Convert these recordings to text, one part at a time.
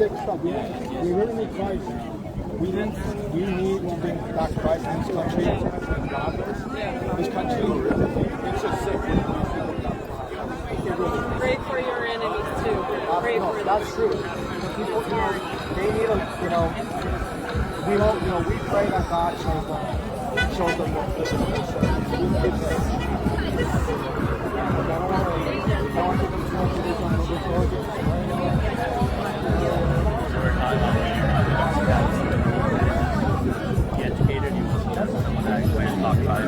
sick stuff. We really need Christ. We need to bring back Christ in this country. This country, it's just sick. Pray for your enemies too. Pray for them. That's true. People, they need to, we hope, we pray that God shows them what this is. We need to pray. Educated, you want someone that way to talk about it.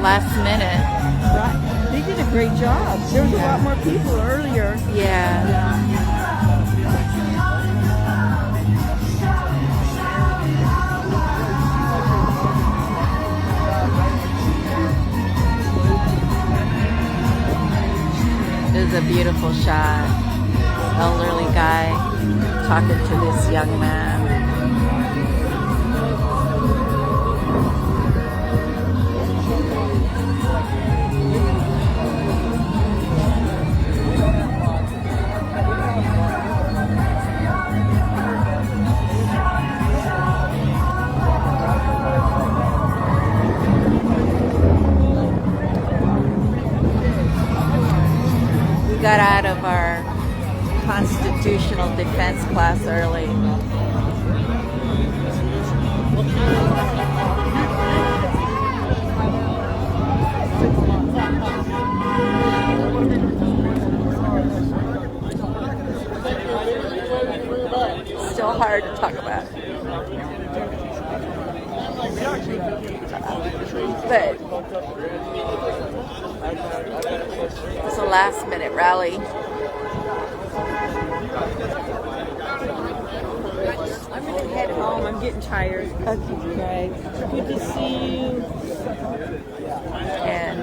Last minute. Right. They did a great job. There was a lot more people earlier. Yeah. It was a beautiful shot. Elderly guy talking to this young man. Got out of our constitutional defense class early. Still hard to talk about. But it's a last minute rally. I'm going to head home. I'm getting tired. Okay. Good to see you. And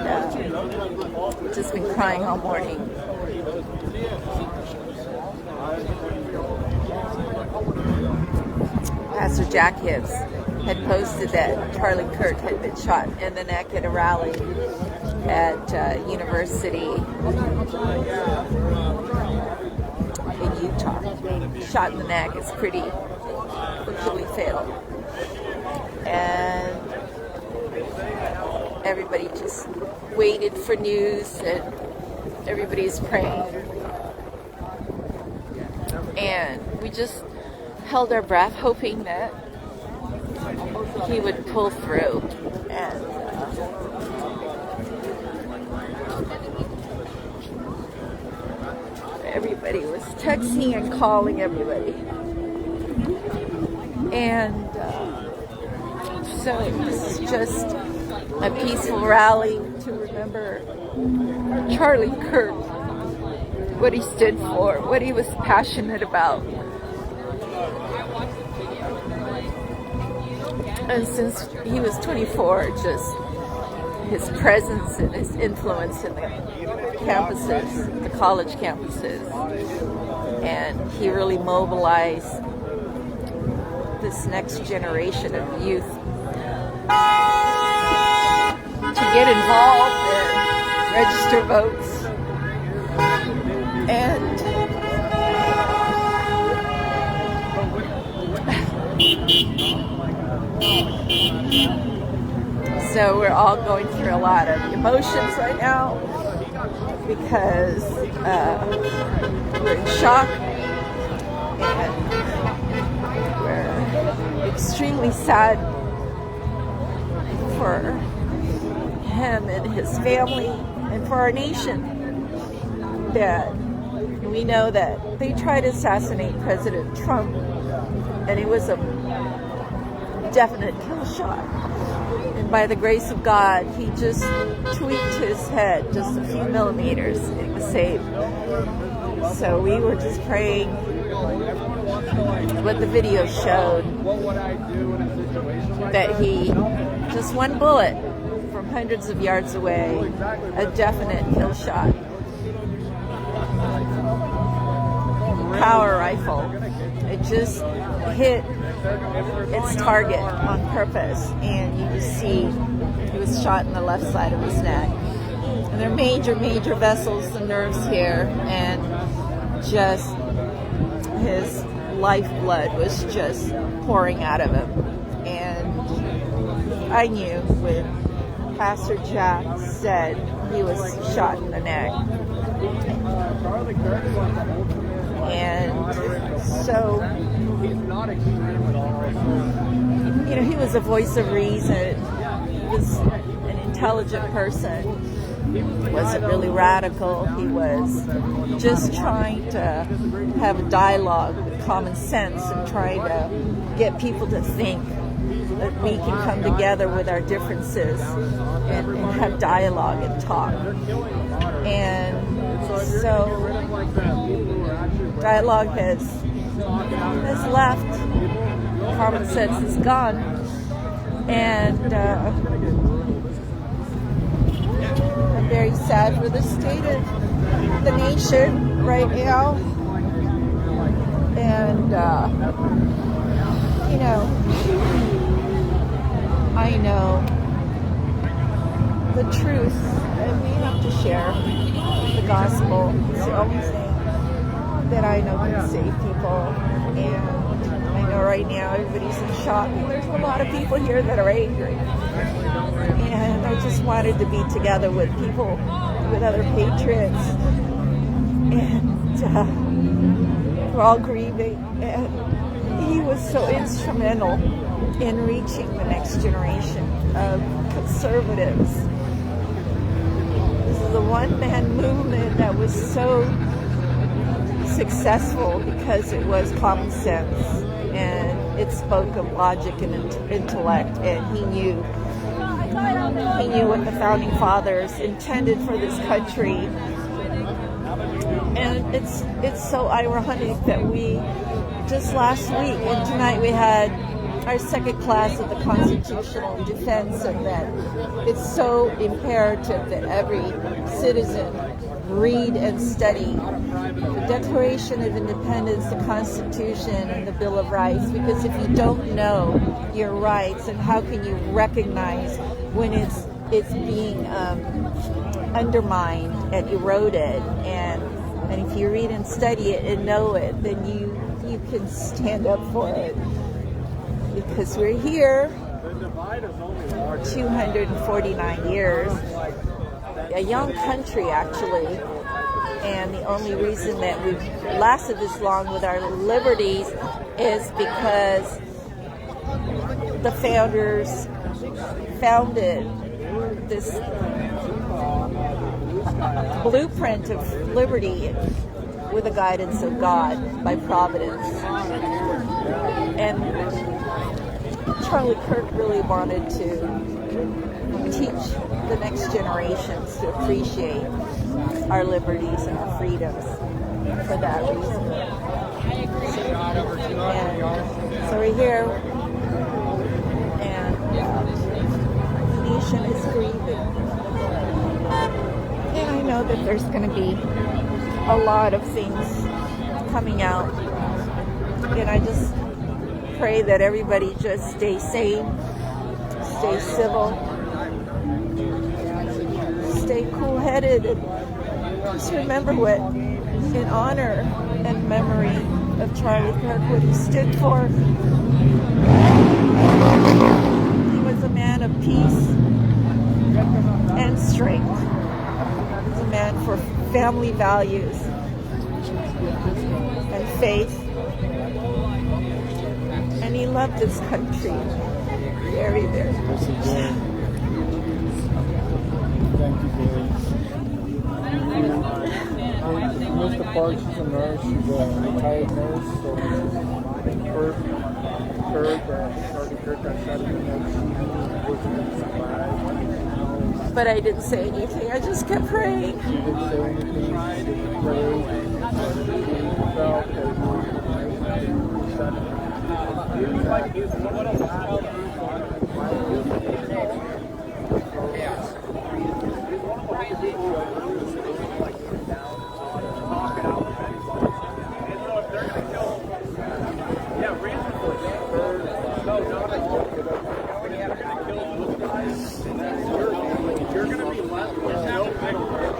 just been crying all morning. Pastor Jack Hibbs had posted that Charlie Kirk had been shot in the neck at a rally at University in Utah. Shot in the neck is pretty fatal. And everybody just waited for news, and everybody's praying. And we just held our breath, hoping that he would pull through. And everybody was texting and calling everybody. And so this is just a peaceful rally to remember Charlie Kirk, what he stood for, what he was passionate about. And since he was 24, just his presence and his influence in the campuses, the college campuses, and he really mobilized this next generation of youth to get involved and register votes. And so we're all going through a lot of emotions right now because we're in shock and we're extremely sad for him and his family and for our nation. That we know that they tried to assassinate President Trump, and it was a definite kill shot. And by the grace of God, he just tweaked his head just a few millimeters and it was saved. So we were just praying what the video showed, that he, just one bullet from hundreds of yards away, a definite kill shot. Power rifle. It just hit its target on purpose, and you just see he was shot in the left side of his neck. And there are major vessels and nerves here, and just his lifeblood was just pouring out of him. And I knew when Pastor Jack said he was shot in the neck. And so, you know, he was a voice of reason. He was an intelligent person. He wasn't really radical. He was just trying to have a dialogue with common sense and trying to get people to think that we can come together with our differences and have dialogue and talk. And so dialogue has left, common sense is gone, and I'm very sad for the state of the nation right now. And you know, I know the truth, and we have to share the gospel. It's the only thing that I know can save people. And I know right now everybody's in shock. There's a lot of people here that are angry. And I just wanted to be together with people, with other patriots. And we're all grieving. And he was so instrumental in reaching the next generation of conservatives. This is a one-man movement that was so successful because it was common sense and it spoke of logic and intellect, and he knew what the founding fathers intended for this country. And it's so ironic that we just last week and tonight we had our second class of the constitutional defense, and that it's so imperative that every citizen read and study the Declaration of Independence, the Constitution, and the Bill of Rights, because if you don't know your rights, and how can you recognize when it's being undermined and eroded, and if you read and study it and know it, then you can stand up for it. Because we're here 249 years, a young country actually, and the only reason that we've lasted this long with our liberties is because the founders founded this blueprint of liberty with the guidance of God by providence. And Charlie Kirk really wanted to teach the next generations to appreciate our liberties and our freedoms for that reason. And so we're here, and the nation is grieving. And I know that there's going to be a lot of things coming out. And I just pray that everybody just stay sane, stay civil, stay cool-headed, and just remember what, in honor and memory of Charlie Kirk, what he stood for. He was a man of peace and strength. He was a man for family values and faith. And he loved this country very, very much. Thank you, Billy. Mr. Parks is a nurse. She's a retired nurse. So Kirk, Charlie Kirk, I shot him in the survive. But I didn't say anything. I just kept praying. She didn't say anything. She prayed. Felt that You're going to be left with no victory.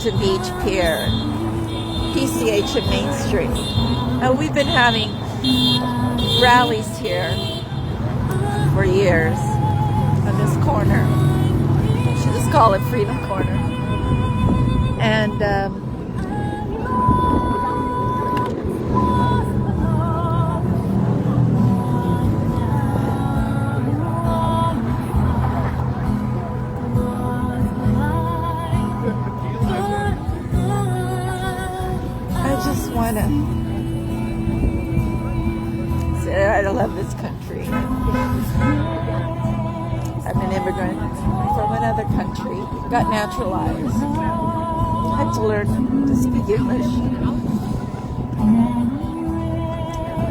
HB Pier, PCH and Main Street. We've been having rallies here for years on this corner. I should just call it Freedom Corner. And I just want to say that I love this country. I'm an immigrant from another country, got naturalized, had to learn to speak English,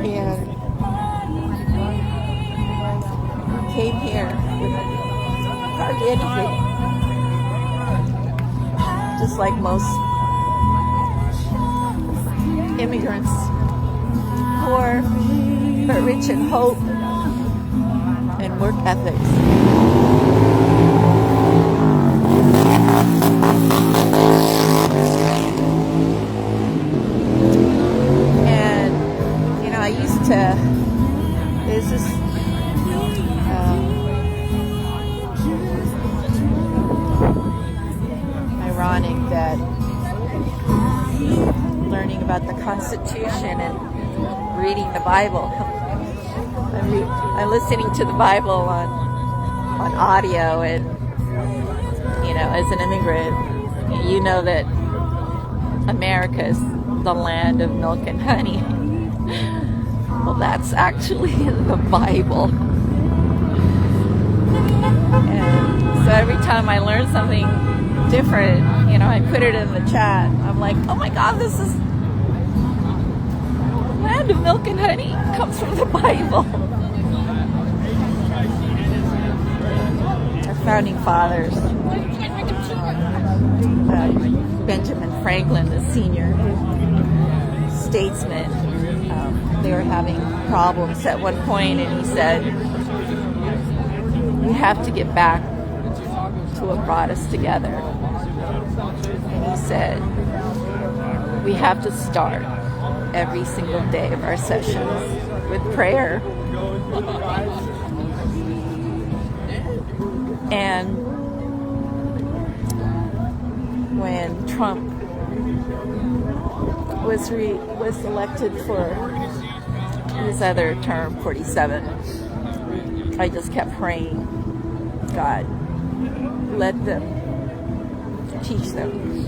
and came here with hardly anything, just like most immigrants, poor but rich in hope and work ethics. And you know, I used to, there's this ironic that learning about the Constitution and reading the Bible. I'm listening to the Bible on audio, and you know, as an immigrant, you know that America is the land of milk and honey. Well, that's actually the Bible. And so every time I learn something different, you know, I put it in the chat. I'm like, oh my God, this is land of milk and honey. It comes from the Bible. Our founding fathers, Benjamin Franklin, the senior statesman, they were having problems at one point, and he said, we have to get back to what brought us together. And he said, we have to start every single day of our sessions with prayer. And when Trump was elected for his other term, 47, I just kept praying, God, let them, teach them,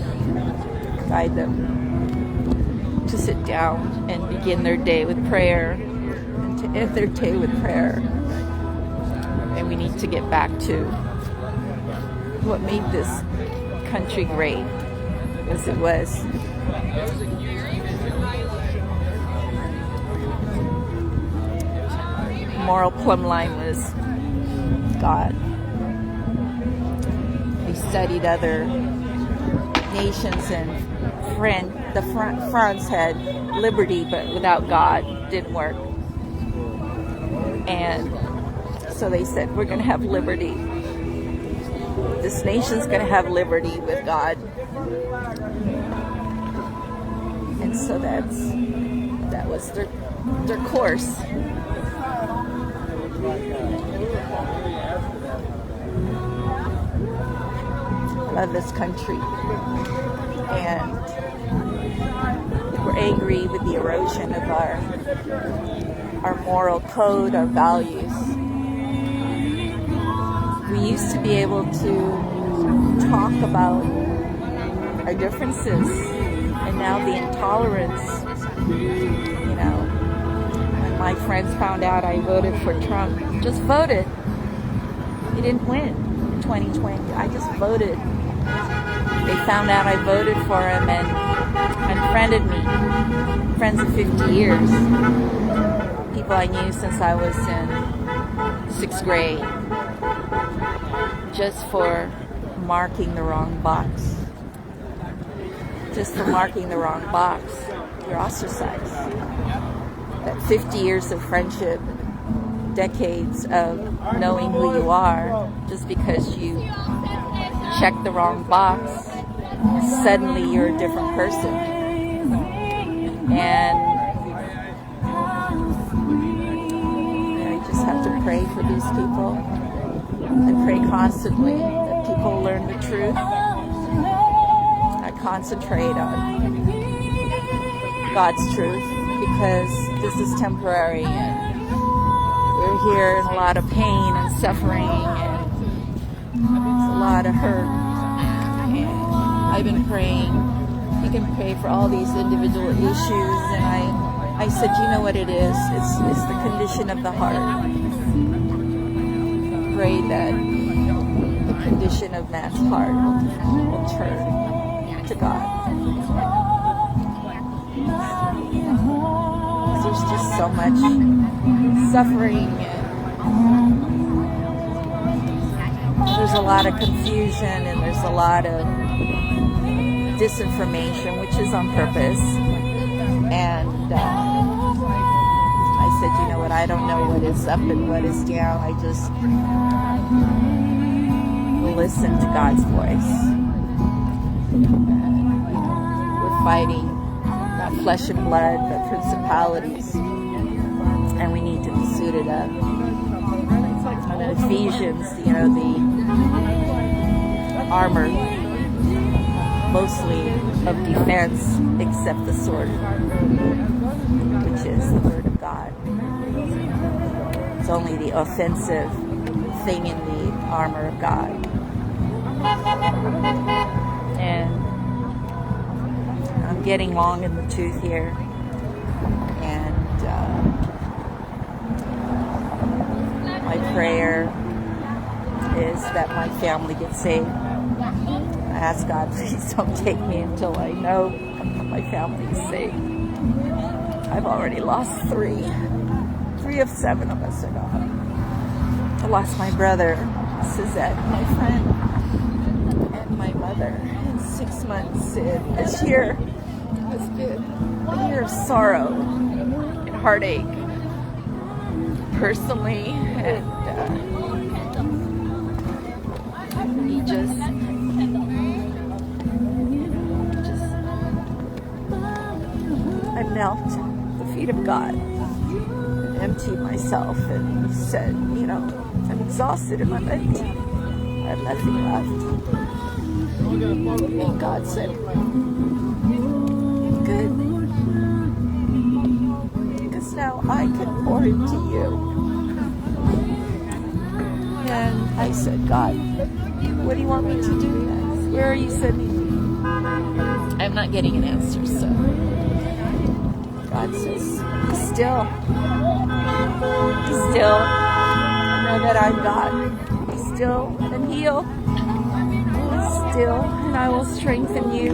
guide them to sit down and begin their day with prayer, and to end their day with prayer. And we need to get back to what made this country great, as it was. Moral plumb line was God. We studied other nations, and France had liberty, but without God, didn't work. And so they said, we're going to have liberty. This nation's going to have liberty with God. And so that was their course. I love this country. And we're angry with the erosion of our moral code, our values. We used to be able to talk about our differences, and now the intolerance, you know, when my friends found out I voted for Trump, just voted. He didn't win in 2020. I just voted. They found out I voted for him and unfriended me. Friends of 50 years. People I knew since I was in 6th grade. Just for marking the wrong box. Just for marking the wrong box. You're ostracized. That 50 years of friendship, decades of knowing who you are, just because you check the wrong box, suddenly you're a different person. And pray for these people. I pray constantly that people learn the truth. I concentrate on God's truth because this is temporary and we're here in a lot of pain and suffering and a lot of hurt. And I've been praying. You can pray for all these individual issues, and I said, you know what it is? It's the condition of the heart. Pray that the condition of man's heart will turn to God. There's just so much suffering and there's a lot of confusion and there's a lot of disinformation, which is on purpose. And I said, you know what, I don't know what is up and what is down. I just listen to God's voice. We're fighting not flesh and blood, but principalities. And we need to be suited up. And in Ephesians, you know, the armor, mostly of defense, except the sword, which is the word of God. It's only the offensive thing in the armor of God. And I'm getting long in the tooth here. And my prayer is that my family gets saved. I ask God, please don't take me until I know my family is saved. I've already lost 3. 3 of 7 of us are gone. I lost my brother, Suzette, my friend, and my mother in 6 months. This year has been a year of sorrow and heartache, personally, and he just I knelt at the feet of God and emptied myself and said, you know, I'm exhausted and I'm empty. I have nothing left. And God said, good. Because now I can pour into you. And I said, God, what do you want me to do next? Where are you sending me? I'm not getting an answer, so God says, be still. Be still. Know that I'm God. Be still and heal. Be still and I will strengthen you.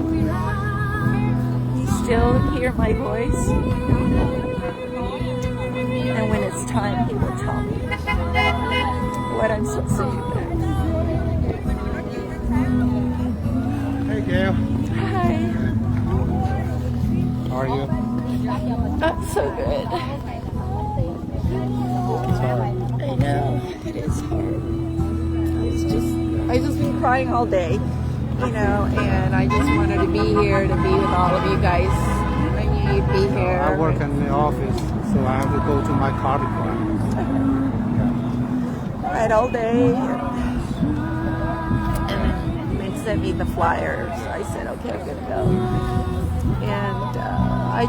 Be still and hear my voice. And when it's time, He will tell me what I'm supposed to do next. Hey, Gail. Hi. How are you? Not so good. It's hard. I know. It is hard. I just been crying all day, you know, and I just wanted to be here to be with all of you guys. I knew you'd be here. I work in the office, so I have to go to my car department. Right, all day. And then they sent me the flyer, so I said, okay, I'm going to go. And I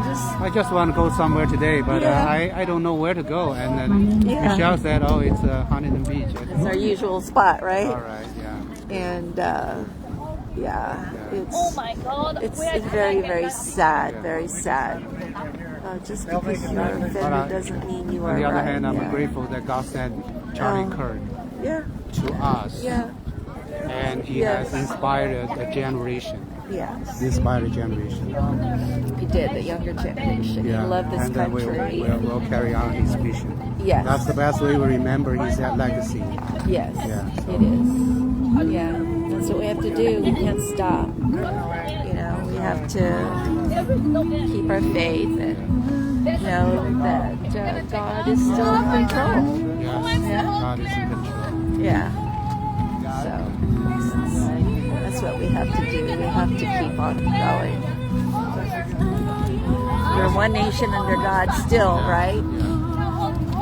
just want to go somewhere today, but Yeah. I don't know where to go. And then Yeah. Michelle said, oh, it's Huntington Beach. it's our usual spot, right? All right, yeah. And yeah, it's Oh my God. it's very, very sad, very sad. Just because you're offended doesn't mean you are On the other right. hand, I'm Yeah. grateful that God sent Charlie Kirk Yeah, to us, yeah, and he Yes. has inspired a generation. yes. Inspired a generation. He did, the younger generation. Yeah, He loved this and then country. we'll carry on his mission. Yes. That's the best way we remember his legacy. Yes, Yeah, so- it is. Yeah, that's what we have to do. We can't stop. You know, we have to keep our faith and know that God is still in control. Yes, God is in control. Yeah. So that's what we have to do. We have to keep on going. We're one nation under God still, right?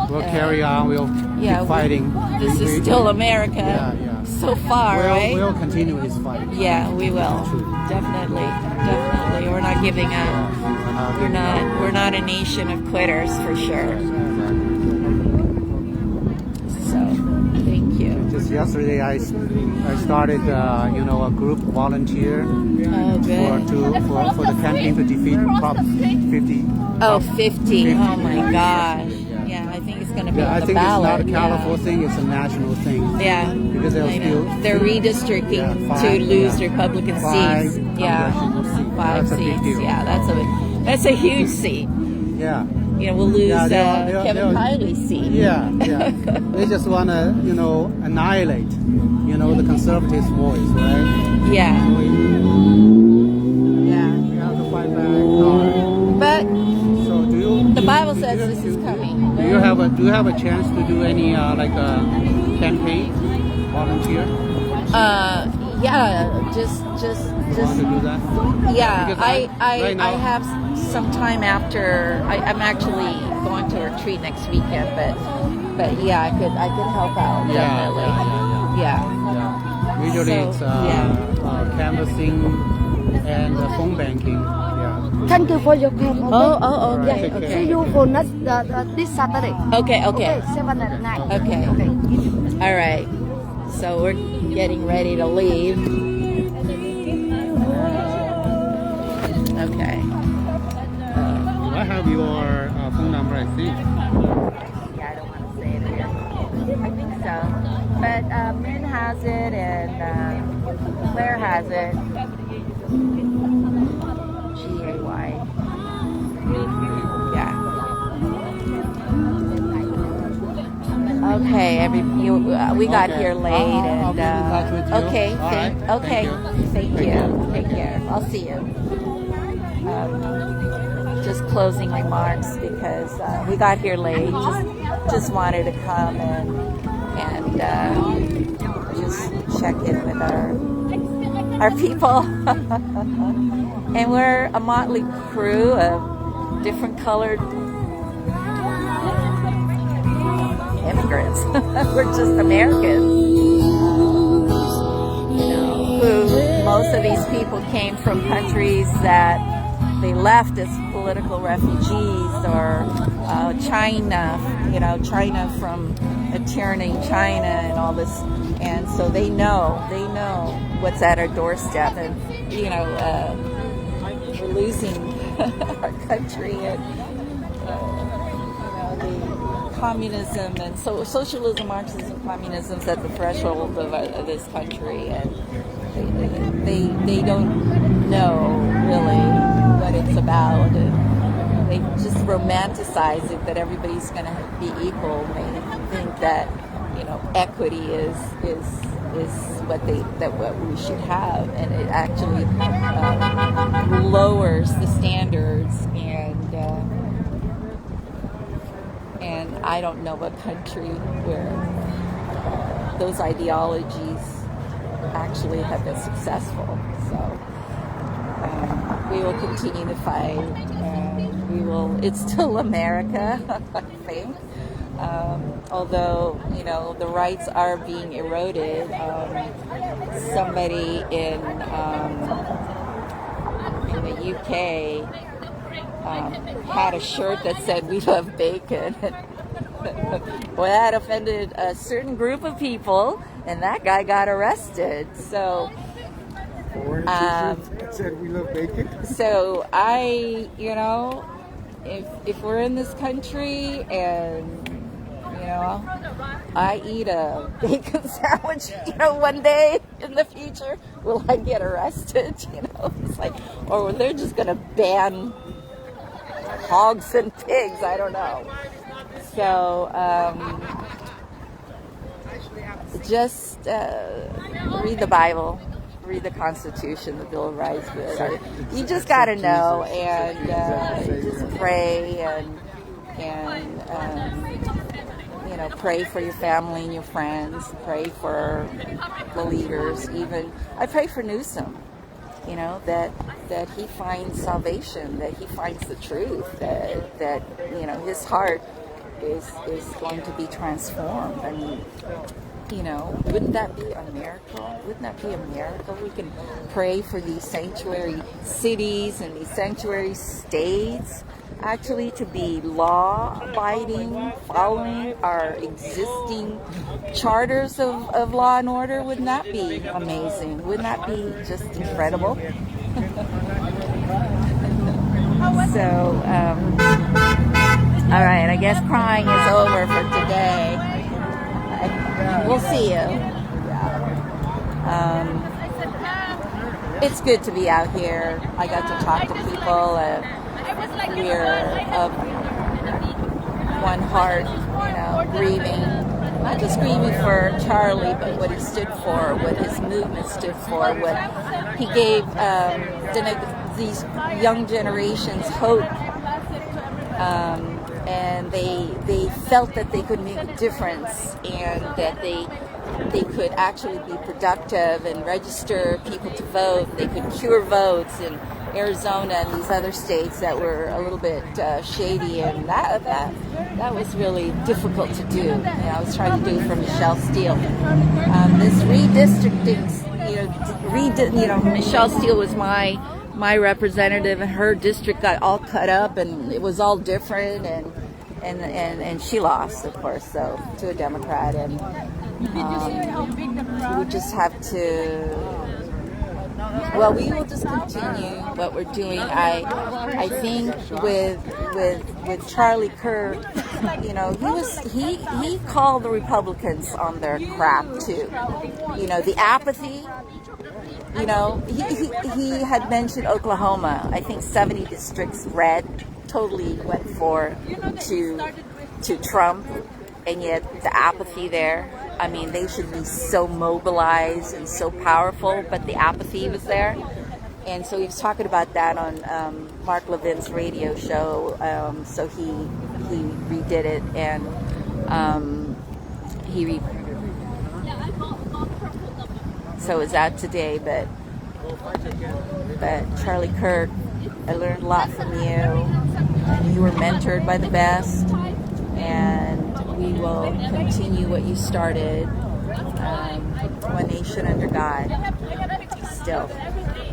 We'll carry on. We'll Yeah, keep fighting. This is still America. Yeah, yeah. So far, right? We'll continue his fight. Yeah, we will. Definitely. We're not giving up. We're not a nation of quitters for sure. So, thank you. Just yesterday, I started, a group volunteer Oh, good. for the campaign to defeat Prop 50. Oh, 50. Oh my gosh. Yeah, I think it's going to be I on the think ballot. it's not a California thing; it's a national thing. Yeah. Because They're redistricting to lose Republican seats. Yeah, five That's a big seats. deal. Yeah, that's a huge seat. Yeah. We'll lose they'll- Kevin Kiley's seat. Yeah. They just want to, annihilate, the conservative voice, right? Yeah. Yeah. We have to fight back hard. But So the Bible says this is coming. Do you have a chance to do any campaign volunteer? Yeah, just Want to do that? yeah. Because I right now- have some time after. I'm actually going to a retreat next weekend, but yeah, I could help out definitely. Yeah. Usually So, it's canvassing and phone banking. Yeah. Thank you for your help. Oh, okay, Take care. See you for next this Saturday. Okay. Okay, 7 at night. Okay. All right. So we're getting ready to leave. Okay. I have your phone number, I think. Yeah, I don't want to say it here. I think so. But Min has it and Claire has it. G-A-Y. Yeah. Okay, we got Okay. here late I'll and be in touch with you. okay, All right. okay, Thank thank you. Take care. I'll see you. Just closing remarks because we got here late. Just wanted to come and just check in with our people. And we're a motley crew of different colored immigrants. We're just Americans. Who most of these people came from countries that they left as political refugees, or China, China from a tyranny, China and all this, and so they know what's at our doorstep, and we're losing our country, and the communism and socialism, Marxism, communism is at the threshold of this country, and they don't know really what it's about, and they just romanticize it that everybody's going to be equal. They think that equity is what we should have, and it actually lowers the standards, and I don't know what country where those ideologies actually have been successful. So we will continue to fight, and it's still America, I think. Although, the rights are being eroded. Somebody in the UK had a shirt that said "We love bacon." Well, that offended a certain group of people, and that guy got arrested. So said we love bacon. So if we're in this country and I eat a bacon sandwich, one day in the future, will I get arrested? It's like, or they're just going to ban hogs and pigs. I don't know. So just read the Bible. Read the Constitution, the Bill of Rights. You just got to know, and just pray and pray for your family and your friends. Pray for the leaders. Even I pray for Newsom. That he finds salvation, that he finds the truth, that his heart is going to be transformed. I mean, wouldn't that be a miracle? Wouldn't that be a miracle? We can pray for these sanctuary cities and these sanctuary states actually to be law-abiding, following our existing charters of law and order. Wouldn't that be amazing? Wouldn't that be just incredible? So, all right, I guess crying is over for today. We'll see you. It's good to be out here. I got to talk to people. We're of one heart, grieving. Not just grieving for Charlie, but what he stood for, what his movement stood for, what he gave these young generations hope. And they felt that they could make a difference, and that they could actually be productive and register people to vote. They could cure votes in Arizona and these other states that were a little bit shady, and that was really difficult to do. I was trying to do for Michelle Steele. This redistricting, Michelle Steele was my representative, and her district got all cut up, and it was all different, and she lost, of course, so to a Democrat, and we just have to. Well, we will just continue what we're doing. I think with Charlie Kirk, he called the Republicans on their crap too. The apathy. He had mentioned Oklahoma. I think 70 districts red, totally went to Trump, and yet the apathy there. I mean, they should be so mobilized and so powerful, but the apathy was there. And so he was talking about that on Mark Levin's radio show. So he redid it, and so it's out today. But Charlie Kirk, I learned a lot from you, and you were mentored by the best, and we will continue what you started. One nation under God. Still,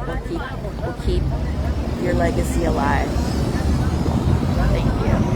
we'll keep your legacy alive. Thank you.